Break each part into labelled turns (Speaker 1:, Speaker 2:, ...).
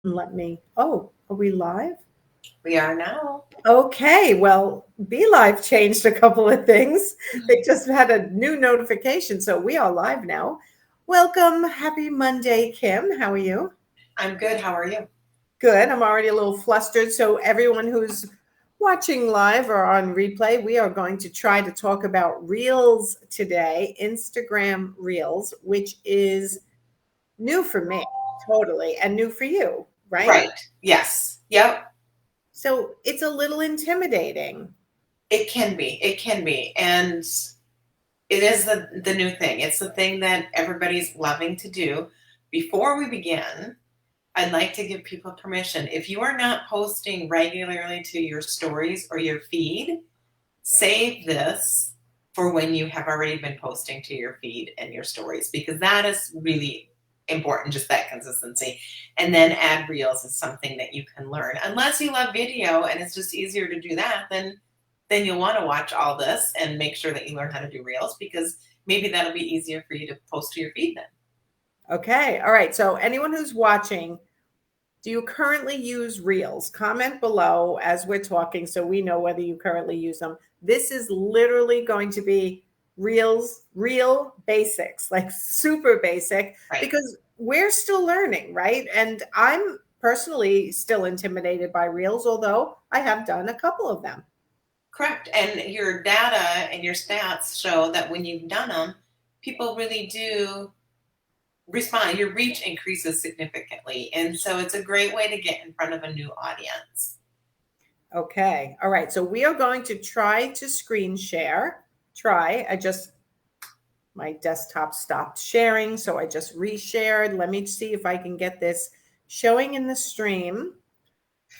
Speaker 1: Are we live?
Speaker 2: We are now.
Speaker 1: Okay, well, Be Live changed a couple of things. They just had a new notification, so we are live now. Welcome. Happy Monday, Kim. How are you?
Speaker 2: I'm good. How are you?
Speaker 1: Good. I'm already a little flustered. So, everyone who's watching live or on replay, we are going to try to talk about Reels today, Instagram Reels, which is new for me, totally, and new for you, right?
Speaker 2: Right. Yes. Yep.
Speaker 1: So, it's a little intimidating.
Speaker 2: It can be. It can be. And it is the new thing. It's the thing that everybody's loving to do. Before we begin, I'd like to give people permission. If you are not posting regularly to your stories or your feed, save this for when you have already been posting to your feed and your stories, because that is really important, just that consistency. And then add reels is something that you can learn. Unless you love video and it's just easier to do that, then you'll want to watch all this and make sure that you learn how to do reels, because maybe that'll be easier for you to post to your feed then.
Speaker 1: Okay. All right. So, anyone who's watching, do you currently use Reels? Comment below as we're talking so we know whether you currently use them. This is literally going to be Reels, real basics, like super basic,
Speaker 2: Right.
Speaker 1: because we're still learning, right? And I'm personally still intimidated by Reels, although I have done a couple of them.
Speaker 2: Correct. And your data and your stats show that when you've done them, people really do respond. Your reach increases significantly. And so it's a great way to get in front of a new audience.
Speaker 1: Okay. All right. So we are going to try to screen share. My desktop stopped sharing, so I just reshared. Let me see if I can get this showing in the stream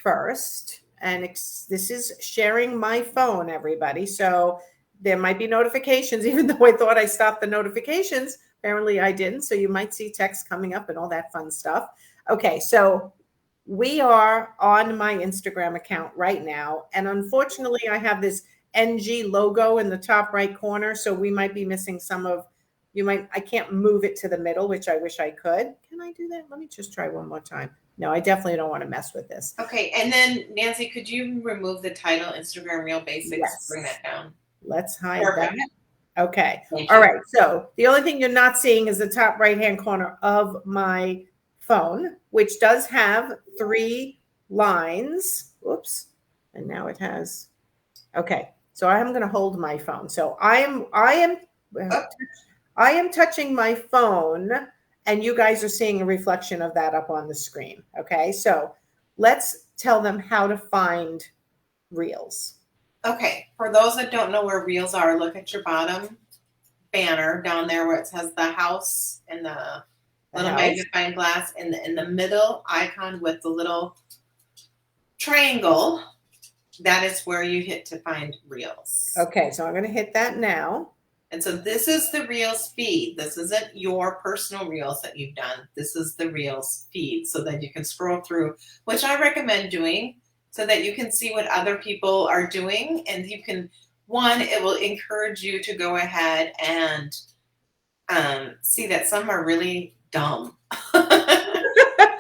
Speaker 1: first. And this is sharing my phone, everybody. So there might be notifications, even though I thought I stopped the notifications. Apparently I didn't. So you might see text coming up and all that fun stuff. Okay, so we are on my Instagram account right now. And unfortunately, I have this NG logo in the top right corner. So we might be missing I can't move it to the middle, which I wish I could. Can I do that? Let me just try one more time. No, I definitely don't want to mess with this.
Speaker 2: Okay. And then, Nancy, could you remove the title Instagram Real Basics? Bring
Speaker 1: Yes.
Speaker 2: that down.
Speaker 1: Let's hide that.
Speaker 2: Perfect.
Speaker 1: Okay.
Speaker 2: Thank
Speaker 1: All
Speaker 2: you.
Speaker 1: right. So the only thing you're not seeing is the top right-hand corner of my phone, which does have 3 lines. Whoops. And now it has, okay. So I'm going to hold my phone. So
Speaker 2: Oh,
Speaker 1: I am touching my phone and you guys are seeing a reflection of that up on the screen. Okay. So let's tell them how to find Reels.
Speaker 2: okay. For those that don't know where reels are, look at your bottom banner down there where it says the house and the
Speaker 1: The
Speaker 2: little
Speaker 1: house.
Speaker 2: magnifying glass in the middle icon with the little triangle. That is where you hit to find reels.
Speaker 1: Okay. So I'm going to hit that now.
Speaker 2: And so this is the Reels feed. This isn't your personal Reels that you've done. This is the Reels feed so that you can scroll through, which I recommend doing so that you can see what other people are doing. And you can, one, it will encourage you to go ahead and see that some are really dumb.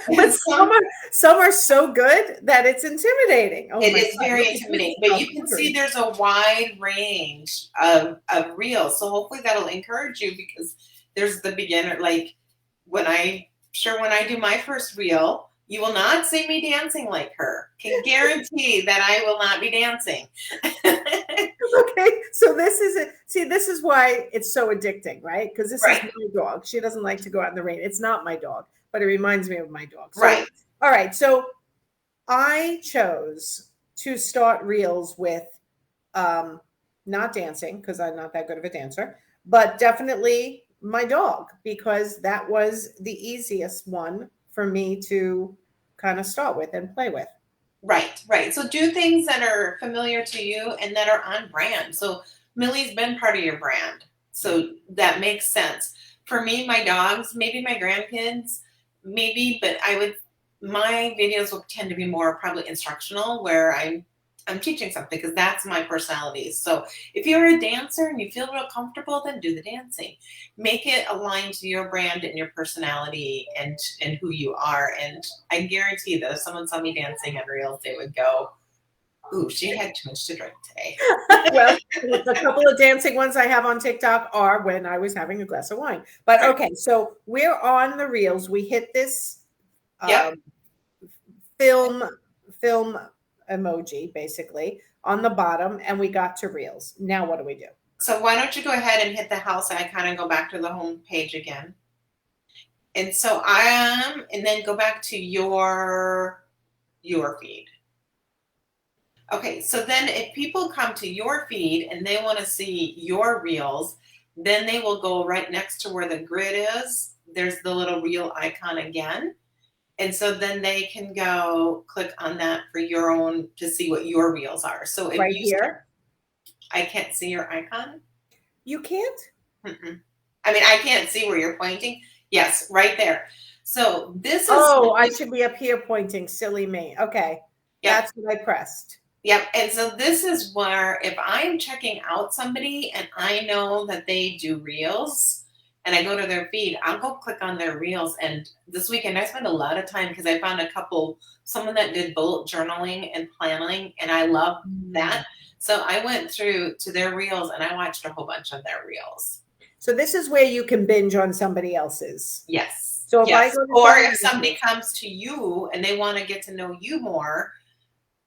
Speaker 1: But
Speaker 2: And some
Speaker 1: some are so good that it's intimidating. Oh
Speaker 2: It
Speaker 1: my
Speaker 2: is
Speaker 1: God,
Speaker 2: very
Speaker 1: look at this.
Speaker 2: intimidating,
Speaker 1: It's
Speaker 2: but
Speaker 1: about
Speaker 2: you can see
Speaker 1: borders.
Speaker 2: there's a wide range of reels. So hopefully that'll encourage you, because there's the beginner, like when I do my first reel, you will not see me dancing like her. Can guarantee that I will not be dancing.
Speaker 1: Okay, so this is it. See, this is why it's so addicting, right? Because this is
Speaker 2: Right,
Speaker 1: my dog. She doesn't like to go out in the rain. It's not my dog, but it reminds me of my dog. So,
Speaker 2: right.
Speaker 1: all right. So I chose to start reels with um, not dancing because I'm not that good of a dancer, but definitely my dog because that was the easiest one for me to kind of start with and play with.
Speaker 2: Right, right. So do things that are familiar to you and that are on brand. So Millie's been part of your brand. So that makes sense. For me, my dogs, maybe my grandkids, maybe, but my videos will tend to be more probably instructional, where I'm teaching something because that's my personality. So if you're a dancer and you feel real comfortable, then do the dancing. Make it aligned to your brand and your personality and who you are. And I guarantee that if someone saw me dancing at Reels, they would go, "Ooh, she had too much to drink today."
Speaker 1: Well, a couple of dancing ones I have on TikTok are when I was having a glass of wine. But
Speaker 2: Right.
Speaker 1: okay, so we're on the reels. We hit this
Speaker 2: Yep.
Speaker 1: um, film film emoji basically on the bottom, and we got to reels. Now what do we do?
Speaker 2: So why don't you go ahead and hit the house icon and go back to the home page again? And so and then go back to your feed. Okay, so then if people come to your feed and they want to see your reels, then they will go right next to where the grid is. There's the little reel icon again. And so then they can go click on that for your own to see what your reels are. So if
Speaker 1: Right
Speaker 2: you start,
Speaker 1: here.
Speaker 2: I can't see your icon.
Speaker 1: You can't?
Speaker 2: Mm-mm. I mean, I can't see where you're pointing. Yes, right there. So this is.
Speaker 1: Oh, I should be up here pointing. Silly me. Okay.
Speaker 2: Yep.
Speaker 1: That's what I pressed.
Speaker 2: Yep. And so this is where if I'm checking out somebody and I know that they do reels and I go to their feed, I'll go click on their reels. And this weekend I spent a lot of time because I found someone that did bullet journaling and planning, and I love that. So I went through to their reels and I watched a whole bunch of their reels.
Speaker 1: So this is where you can binge on somebody else's.
Speaker 2: Yes.
Speaker 1: So if
Speaker 2: yes.
Speaker 1: I go to
Speaker 2: or if somebody comes to you and they want to get to know you more,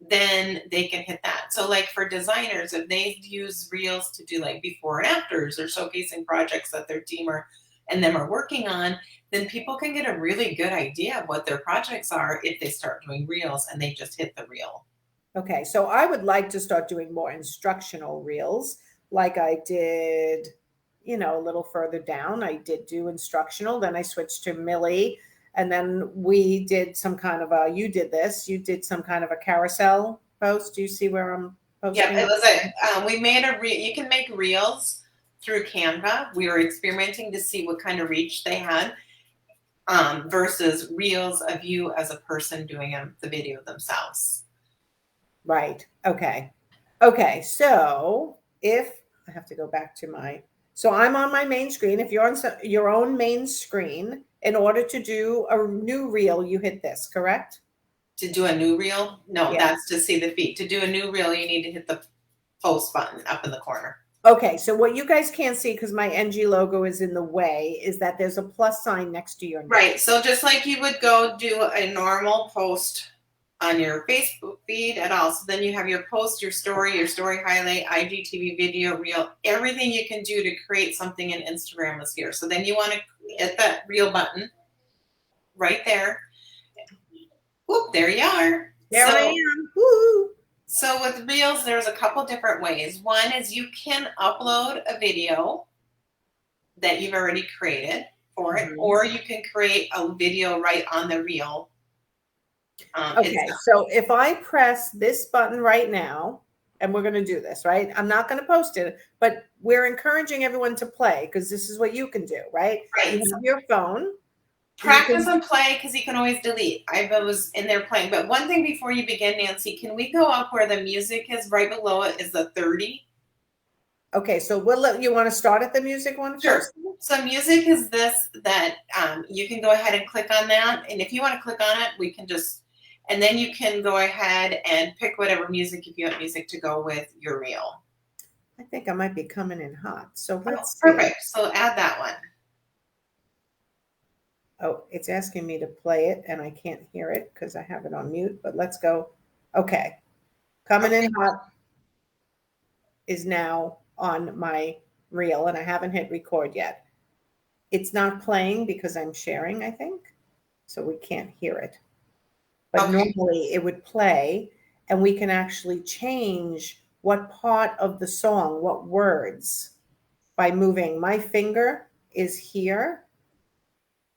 Speaker 2: then they can hit that. So like for designers, if they use reels to do like before and afters or showcasing projects that their team and them are working on, then people can get a really good idea of what their projects are if they start doing reels and they just hit the reel.
Speaker 1: Okay, so I would like to start doing more instructional reels like I did, a little further down. I did do instructional, then I switched to Millie, and then we did some kind of you did some kind of a carousel post. Do you see where I'm posting?
Speaker 2: Yeah, it was we made you can make reels through Canva. We were experimenting to see what kind of reach they had versus reels of you as a person doing the video themselves.
Speaker 1: Right. Okay. Okay. So if I have to go back to so I'm on my main screen. If you're on your own main screen, in order to do a new reel, you hit this, correct?
Speaker 2: To do a new reel? No,
Speaker 1: Yeah.
Speaker 2: that's to see the feed. To do a new reel, you need to hit the post button up in the corner.
Speaker 1: Okay, so what you guys can't see because my NG logo is in the way is that there's a plus sign next to your name.
Speaker 2: Right. So just like you would go do a normal post on your Facebook feed at all. So then you have your post, your story highlight, IGTV video, reel, everything you can do to create something in Instagram is here. So then you want to hit that reel button right there. Whoop, there you are.
Speaker 1: There I am. Woo!
Speaker 2: So with reels, there's a couple different ways. One is you can upload a video that you've already created for it, or you can create a video right on the reel.
Speaker 1: Okay, so if I press this button right now, and we're going to do this, right? I'm not going to post it, but we're encouraging everyone to play because this is what you can do, right?
Speaker 2: Right.
Speaker 1: You have your phone.
Speaker 2: Practice and play because you can always delete. I was in there playing. But one thing before you begin, Nancy, can we go up where the music is? Right below it is the 30.
Speaker 1: Okay, so you want to start at the music one first?
Speaker 2: Sure. So music is this that you can go ahead and click on that. And if you want to click on it, we can and then you can go ahead and pick whatever music, if you want music to go with your reel.
Speaker 1: I think I might be coming in hot. So let's see.
Speaker 2: Perfect. So add that one.
Speaker 1: Oh, it's asking me to play it and I can't hear it because I have it on mute, but let's go. Okay. Coming in hot is now on my reel and I haven't hit record yet. It's not playing because I'm sharing, I think. So we can't hear it. But normally it would play and we can actually change what part of the song, what words, by moving. My finger is here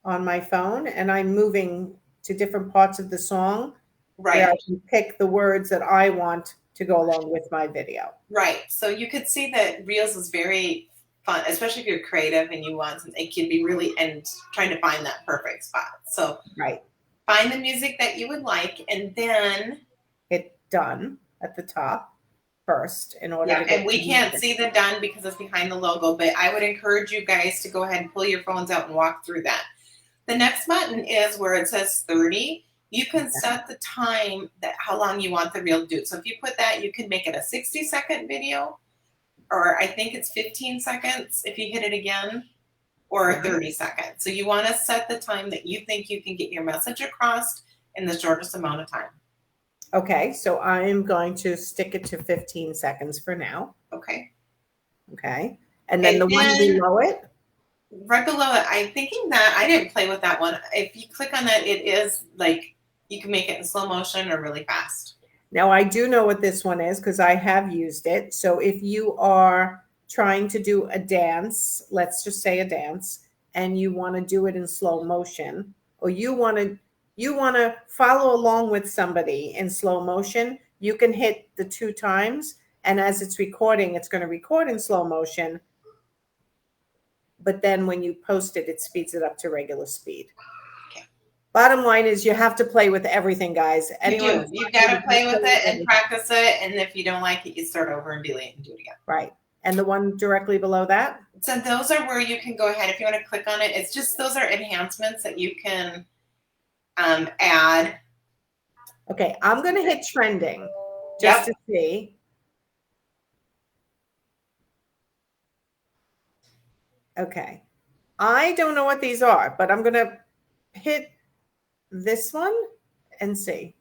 Speaker 1: on my phone and I'm moving to different parts of the song.
Speaker 2: Right.
Speaker 1: Where I can pick the words that I want to go along with my video.
Speaker 2: Right. So you could see that Reels is very fun, especially if you're creative and you want something. It can be really, and trying to find that perfect spot. So
Speaker 1: right.
Speaker 2: Find the music that you would like and then
Speaker 1: hit done. at the top first in order
Speaker 2: Yeah,
Speaker 1: to get
Speaker 2: and we can't see the done because it's behind the logo, but I would encourage you guys to go ahead and pull your phones out and walk through that. The next button is where it says 30. You can set the time that how long you want the reel to do. So if you put that, you can make it a 60-second video, or I think it's 15 seconds if you hit it again, or 30 seconds. So you want to set the time that you think you can get your message across in the shortest amount of time.
Speaker 1: Okay, so I'm going to stick it to 15 seconds for now.
Speaker 2: Okay.
Speaker 1: Okay. And then the one below it?
Speaker 2: Right below it, I'm thinking that I didn't play with that one. If you click on that, it is like you can make it in slow motion or really fast.
Speaker 1: Now, I do know what this one is because I have used it. So if you are trying to do a dance, let's just say a dance, and you want to do it in slow motion, or you want to follow along with somebody in slow motion, you can hit the 2 times, and as it's recording, it's going to record in slow motion. But then when you post it, it speeds it up to regular speed.
Speaker 2: Okay.
Speaker 1: Bottom line is you have to play with everything, guys.
Speaker 2: You do. You've got to play with it and practice it. And if you don't like it, you start over and delete and do it again.
Speaker 1: Right. And the one directly below that?
Speaker 2: So those are where you can go ahead. If you want to click on it, it's just those are enhancements that you can add.
Speaker 1: Okay, I'm going to hit trending just to see. Okay. I don't know what these are, but I'm going to hit this one and see.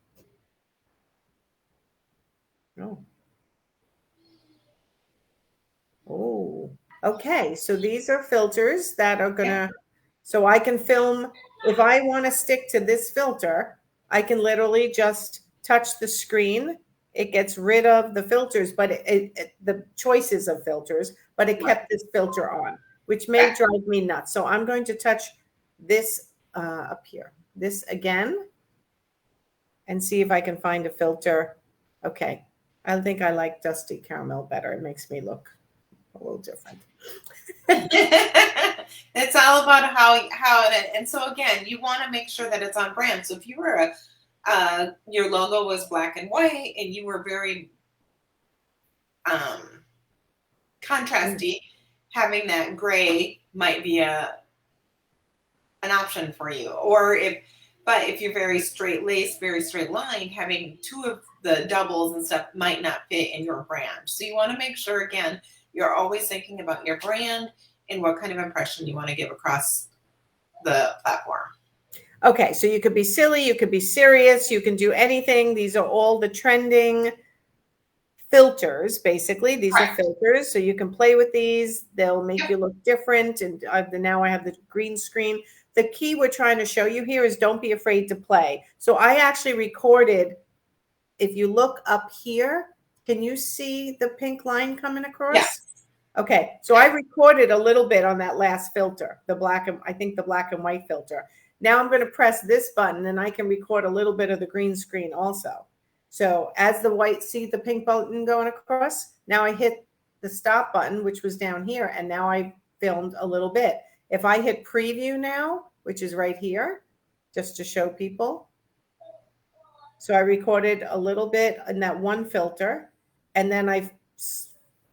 Speaker 1: Oh. Oh, okay. So these are filters that are going to, so I can film, if I want to stick to this filter, I can literally just touch the screen. It gets rid of the filters, but the choices of filters, but it kept this filter on, which may drive me nuts. So I'm going to touch this up here, this again, and see if I can find a filter. Okay. I think I like Dusty Caramel better. It makes me look a little different.
Speaker 2: It's all about how it, and so again, you want to make sure that it's on brand. So if you were your logo was black and white and you were very contrasty, having that gray might be an option for you. Or if you're very straight laced, very straight line, having 2 of the doubles and stuff might not fit in your brand. So you want to make sure, again, you're always thinking about your brand and what kind of impression you want to give across the platform.
Speaker 1: Okay, so you could be silly, you could be serious, you can do anything. These are all the trending filters, basically. These are filters, so you can play with these. They'll make you look different. And now I have the green screen. The key we're trying to show you here is don't be afraid to play. So I actually recorded, if you look up here, can you see the pink line coming across?
Speaker 2: Yes.
Speaker 1: Okay, so I recorded a little bit on that last filter, I think the black and white filter. Now I'm going to press this button and I can record a little bit of the green screen also. So as the white, see the pink button going across? Now I hit the stop button, which was down here, and now I filmed a little bit. If I hit preview now, which is right here, just to show people. So I recorded a little bit in that one filter, and then I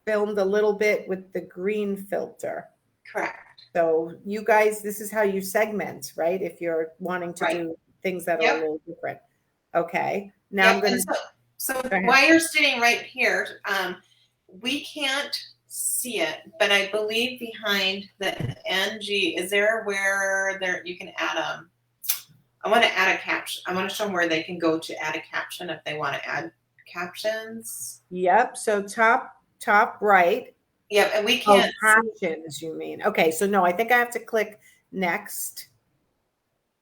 Speaker 1: filmed a little bit with the green filter.
Speaker 2: Correct.
Speaker 1: So you guys, this is how you segment, right? If you're wanting to do things that are a little different. Okay. Now I'm going to.
Speaker 2: So while you're sitting right here, we can't see it, but I believe behind the NG, is there where you can add I want to add a caption. I want to show them where they can go to add a caption if they want to add captions.
Speaker 1: Yep. So top right.
Speaker 2: Yep, and we can't.
Speaker 1: Captions, you mean? Okay, so no, I think I have to click next.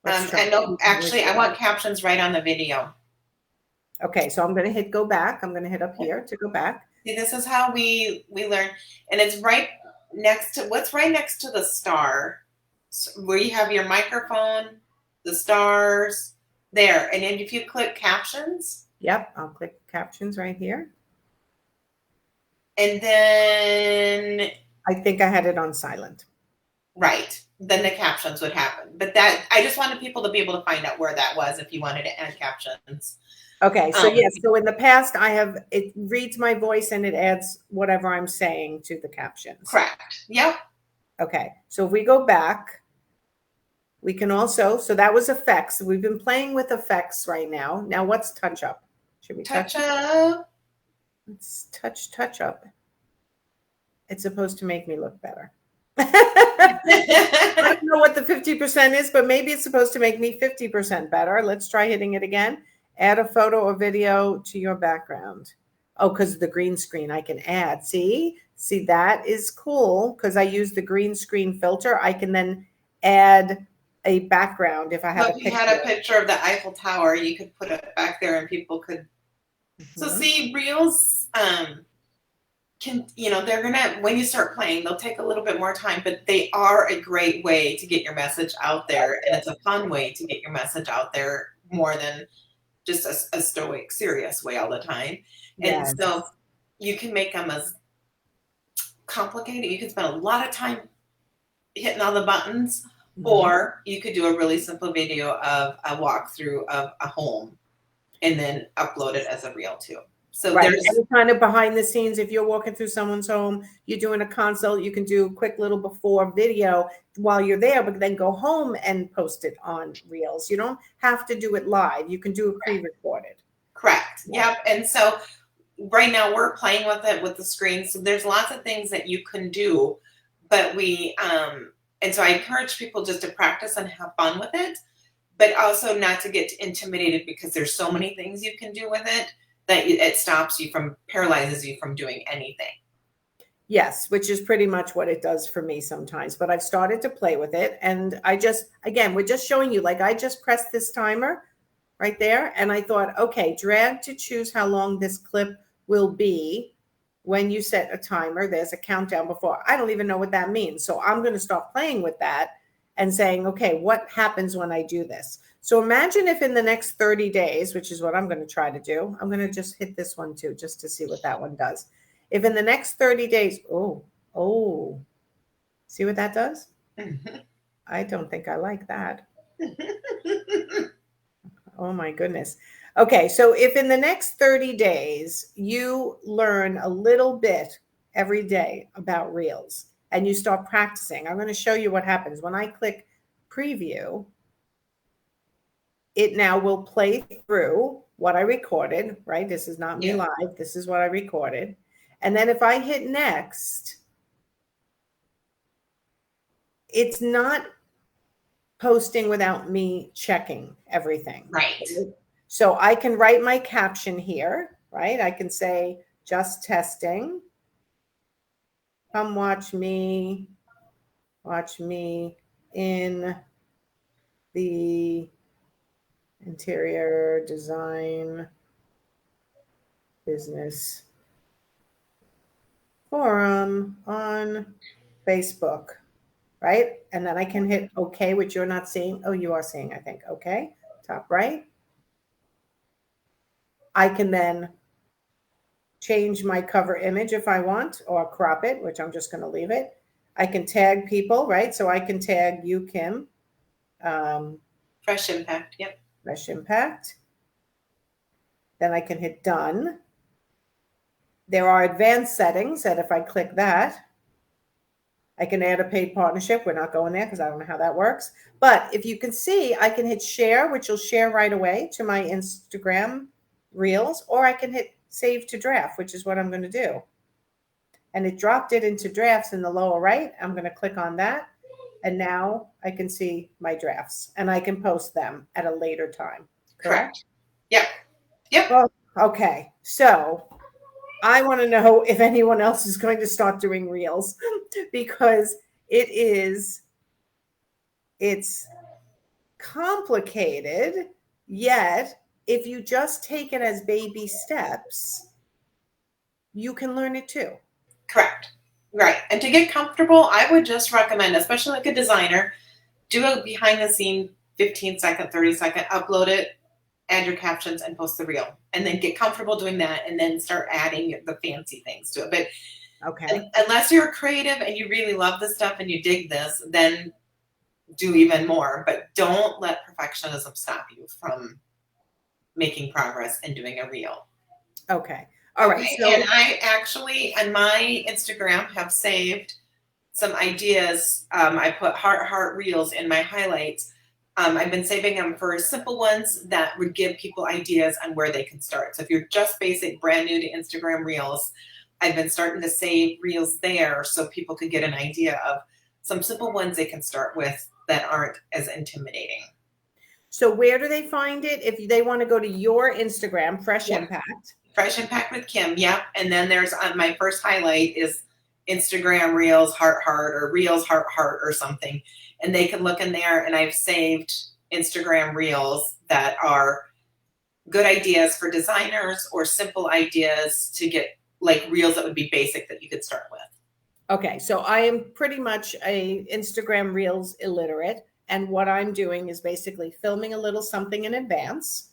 Speaker 2: And no, actually, I want captions right on the video.
Speaker 1: Okay, so I'm going to hit go back. I'm going to hit up here to go back.
Speaker 2: See, this is how we learn, and it's right next to what's right next to the star, where you have your microphone, the stars there, and then if you click captions.
Speaker 1: Yep, I'll click captions right here.
Speaker 2: And then
Speaker 1: I think I had it on silent.
Speaker 2: Right. Then the captions would happen. But that I just wanted people to be able to find out where that was if you wanted to add captions.
Speaker 1: Okay, so
Speaker 2: Um,
Speaker 1: yes, so in the past, it reads my voice and it adds whatever I'm saying to the captions.
Speaker 2: correct. Yep.
Speaker 1: Okay, so if we go back, we can also, so that was effects. We've been playing with effects right now. Now what's touch up? Should we touch?
Speaker 2: Touch up.
Speaker 1: Let's touch up. It's supposed to make me look better. I don't know what the 50% is, but maybe it's supposed to make me 50% better. Let's try hitting it again. Add a photo or video to your background. Oh, because the green screen I can add. See, that is cool because I use the green screen filter. I can then add a background if I have
Speaker 2: Well,
Speaker 1: a
Speaker 2: if you
Speaker 1: picture.
Speaker 2: had a picture of the Eiffel Tower, you could put it back there and people could. So
Speaker 1: Mhm.
Speaker 2: see, reels can, they're gonna, when you start playing, they'll take a little bit more time, but they are a great way to get your message out there, and it's a fun way to get your message out there more than just a stoic, serious way all the time. And
Speaker 1: Yes.
Speaker 2: so you can make them as complicated. You can spend a lot of time hitting all the buttons,
Speaker 1: Mhm.
Speaker 2: or you could do a really simple video of a walkthrough of a home and then upload it as a reel too. So
Speaker 1: Right.
Speaker 2: there's
Speaker 1: Any kind of behind the scenes, if you're walking through someone's home, you're doing a consult, you can do a quick little before video while you're there, but then go home and post it on Reels. You don't have to do it live. You can do it pre-recorded.
Speaker 2: correct.
Speaker 1: Yeah.
Speaker 2: Yep. And so right now we're playing with it with the screen. So there's lots of things that you can do, but and so I encourage people just to practice and have fun with it, but also not to get intimidated because there's so many things you can do with it that it stops you from, paralyzes you from doing anything.
Speaker 1: Yes, which is pretty much what it does for me sometimes. But I've started to play with it. And again, we're just showing you, like I just pressed this timer right there. And I thought, okay, drag to choose how long this clip will be when you set a timer. There's a countdown before. I don't even know what that means. So I'm going to start playing with that and saying, okay, what happens when I do this? So imagine if in the next 30 days, which is what I'm going to try to do, I'm going to just hit this one too, just to see what that one does. If in the next 30 days, see what that does? I don't think I like that. Oh my goodness. Okay, so if in the next 30 days you learn a little bit every day about Reels and you start practicing, I'm going to show you what happens. When I click preview, it now will play through what I recorded, right? This is not me
Speaker 2: Yeah.
Speaker 1: live. This is what I recorded. And then if I hit next, it's not posting without me checking everything.
Speaker 2: Right.
Speaker 1: So I can write my caption here, right? I can say just testing. Come watch me in the interior design business forum on Facebook, right? And then I can hit OK, which you're not seeing. Oh, you are seeing, I think. OK, top right. I can then change my cover image if I want, or crop it, which I'm just going to leave it. I can tag people, right? So I can tag you, Kim.
Speaker 2: Fresh impact. Yep.
Speaker 1: Fresh Impact. Then I can hit done. There are advanced settings that if I click that, I can add a paid partnership. We're not going there because I don't know how that works. But if you can see, I can hit share, which will share right away to my Instagram Reels, or I can hit save to draft, which is what I'm going to do. And it dropped it into drafts in the lower right. I'm going to click on that. And now I can see my drafts and I can post them at a later time. Correct?
Speaker 2: Yep. Yep.
Speaker 1: Well, okay. So I want to know if anyone else is going to start doing reels because it's complicated, yet if you just take it as baby steps, you can learn it too.
Speaker 2: Correct. Right. And to get comfortable, I would just recommend, especially like a designer, do a behind the scene 15-second, 30-second, upload it, add your captions, and post the reel. And then get comfortable doing that and then start adding the fancy things to it. But
Speaker 1: Okay.
Speaker 2: unless you're creative and you really love this stuff and you dig this, then do even more. But don't let perfectionism stop you from making progress and doing a reel.
Speaker 1: Okay. All right.
Speaker 2: Okay.
Speaker 1: So
Speaker 2: And I actually on my Instagram have saved some ideas. I put heart reels in my highlights. I've been saving them for simple ones that would give people ideas on where they can start. So if you're just basic, brand new to Instagram reels, I've been starting to save reels there so people could get an idea of some simple ones they can start with that aren't as intimidating.
Speaker 1: So where do they find it? If they want to go to your Instagram, Fresh
Speaker 2: Yep.
Speaker 1: Impact.
Speaker 2: Fresh Impact with Kim. Yep. And then there's my first highlight is Instagram Reels Heart or Reels Heart or something. And they can look in there, and I've saved Instagram Reels that are good ideas for designers or simple ideas to get like reels that would be basic that you could start with.
Speaker 1: Okay, so I am pretty much a Instagram Reels illiterate, and what I'm doing is basically filming a little something in advance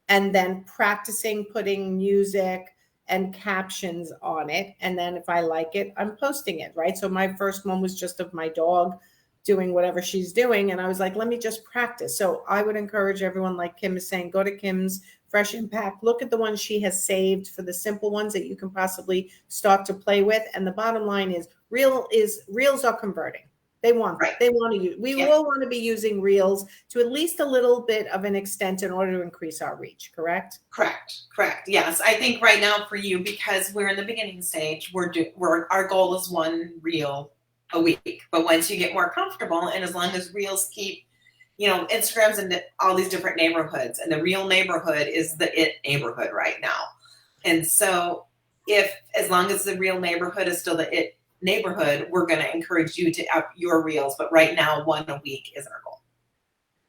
Speaker 1: and then practicing putting music and captions on it, and then if I like it, I'm posting it, right? So my first one was just of my dog doing whatever she's doing, and I was like, let me just practice. So I would encourage everyone, like Kim is saying, go to Kim's Fresh Impact, look at the ones she has saved for the simple ones that you can possibly start to play with. And the bottom line is reels are converting. They want to use, we all want to be using reels to at least a little bit of an extent in order to increase our reach, correct?
Speaker 2: Correct. Yes, I think right now for you, because we're in the beginning stage, our goal is one reel a week. But once you get more comfortable, and as long as reels keep, Instagram's in all these different neighborhoods, and the real neighborhood is the it neighborhood right now. And so as long as the real neighborhood is still the it neighborhood, we're going to encourage you to up your reels. But right now, one a week is our goal.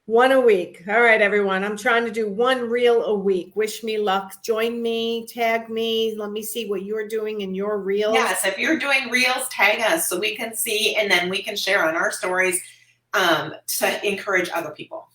Speaker 1: One a week. All right, everyone. I'm trying to do one reel a week. Wish me luck. Join me, tag me. Let me see what you're doing in your reels.
Speaker 2: Yes, if you're doing reels, tag us so we can see, and then we can share on our stories to encourage other people.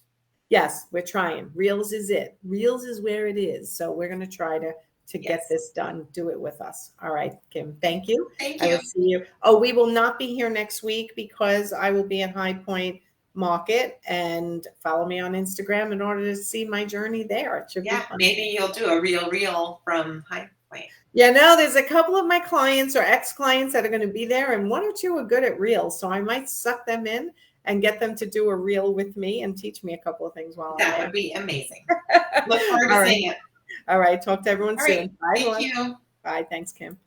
Speaker 1: Yes, we're trying. Reels is it. Reels is where it is. So we're going to try to get this done. Do it with us. All right, Kim. Thank you.
Speaker 2: Thank you.
Speaker 1: I will see you. Oh, we will not be here next week because I will be at High Point Market, and follow me on Instagram in order to see my journey there. It should be fun.
Speaker 2: Maybe you'll do a reel from High Point.
Speaker 1: Yeah, no, there's a couple of my clients or ex-clients that are going to be there, and one or two are good at reels. So I might suck them in and get them to do a reel with me and teach me a couple of things while I'm there.
Speaker 2: That would be amazing. Look forward to seeing it.
Speaker 1: All right. Talk to everyone soon.
Speaker 2: Bye, Thank you.
Speaker 1: Bye. Thanks, Kim.